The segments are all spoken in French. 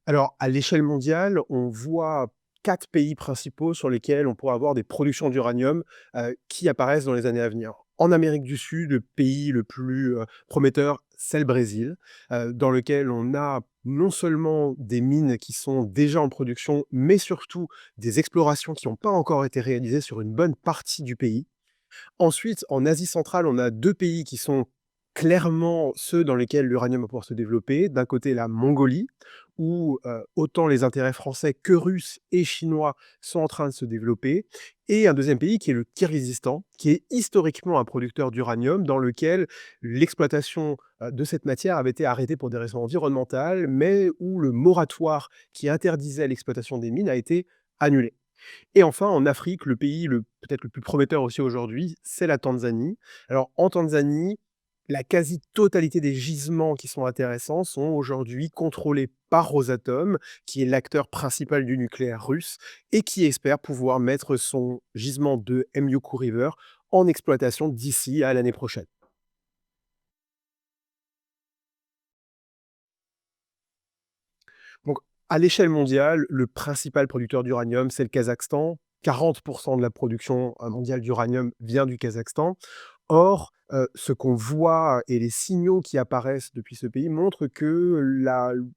Alors, à l'échelle mondiale, on voit 4 pays principaux sur lesquels on pourra avoir des productions d'uranium, qui apparaissent dans les années à venir. En Amérique du Sud, le pays le plus, prometteur, c'est le Brésil, dans lequel on a non seulement des mines qui sont déjà en production, mais surtout des explorations qui n'ont pas encore été réalisées sur une bonne partie du pays. Ensuite, en Asie centrale, on a 2 pays qui sont clairement ceux dans lesquels l'uranium va pouvoir se développer. D'un côté, la Mongolie, où, autant les intérêts français que russes et chinois sont en train de se développer, et un deuxième pays qui est le Kirghizistan, qui est historiquement un producteur d'uranium dans lequel l'exploitation, de cette matière avait été arrêtée pour des raisons environnementales, mais où le moratoire qui interdisait l'exploitation des mines a été annulé. Et enfin, en Afrique, le pays peut-être le plus prometteur aussi aujourd'hui, c'est la Tanzanie. Alors en Tanzanie, la quasi-totalité des gisements qui sont intéressants sont aujourd'hui contrôlés par Rosatom, qui est l'acteur principal du nucléaire russe et qui espère pouvoir mettre son gisement de Myuku River en exploitation d'ici à l'année prochaine. Donc, à l'échelle mondiale, le principal producteur d'uranium, c'est le Kazakhstan. 40 de la production, mondiale d'uranium vient du Kazakhstan. Or, ce qu'on voit et les signaux qui apparaissent depuis ce pays montrent que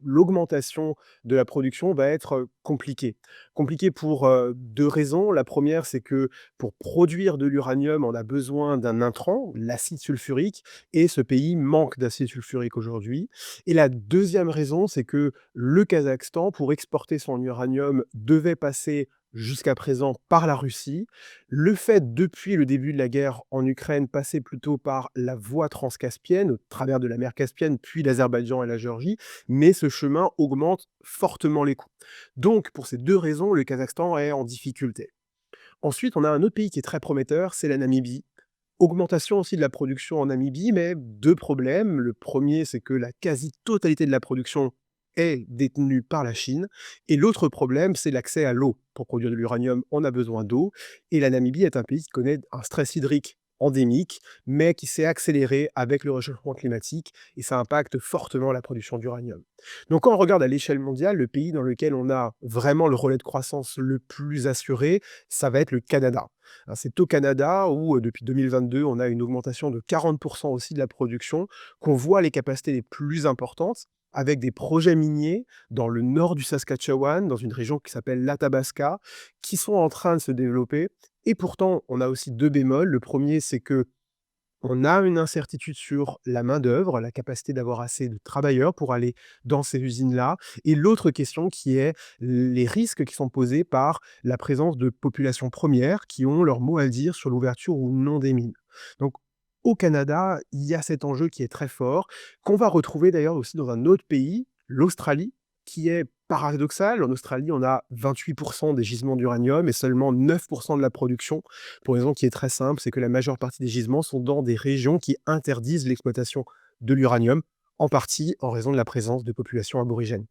l'augmentation de la production va être, compliquée. Compliquée pour, 2 raisons. La première, c'est que pour produire de l'uranium, on a besoin d'un intrant, l'acide sulfurique, et ce pays manque d'acide sulfurique aujourd'hui. Et la deuxième raison, c'est que le Kazakhstan, pour exporter son uranium, devait passer jusqu'à présent par la Russie. Le fait, depuis le début de la guerre en Ukraine, passer plutôt par la voie transcaspienne, au travers de la mer Caspienne, puis l'Azerbaïdjan et la Géorgie, mais ce chemin augmente fortement les coûts. Donc, pour ces 2 raisons, le Kazakhstan est en difficulté. Ensuite, on a un autre pays qui est très prometteur, c'est la Namibie. Augmentation aussi de la production en Namibie, mais 2 problèmes. Le premier, c'est que la quasi-totalité de la production est détenue par la Chine et l'autre problème, c'est l'accès à l'eau. Pour produire de l'uranium, on a besoin d'eau et la Namibie est un pays qui connaît un stress hydrique endémique, mais qui s'est accéléré avec le réchauffement climatique et ça impacte fortement la production d'uranium. Donc quand on regarde à l'échelle mondiale, le pays dans lequel on a vraiment le relais de croissance le plus assuré, ça va être le Canada. Hein, c'est au Canada où, depuis 2022, on a une augmentation de 40 aussi de la production, qu'on voit les capacités les plus importantes, avec des projets miniers dans le nord du Saskatchewan, dans une région qui s'appelle l'Athabasca, qui sont en train de se développer. Et pourtant, on a aussi 2 bémols. Le premier, c'est que on a une incertitude sur la main-d'œuvre, la capacité d'avoir assez de travailleurs pour aller dans ces usines-là. Et l'autre question qui est les risques qui sont posés par la présence de populations premières qui ont leur mot à dire sur l'ouverture ou non des mines. Donc, au Canada, il y a cet enjeu qui est très fort, qu'on va retrouver d'ailleurs aussi dans un autre pays, l'Australie, qui est paradoxal. En Australie, on a 28 des gisements d'uranium et seulement 9 de la production. Pour une raison qui est très simple, c'est que la majeure partie des gisements sont dans des régions qui interdisent l'exploitation de l'uranium, en partie en raison de la présence de populations aborigènes.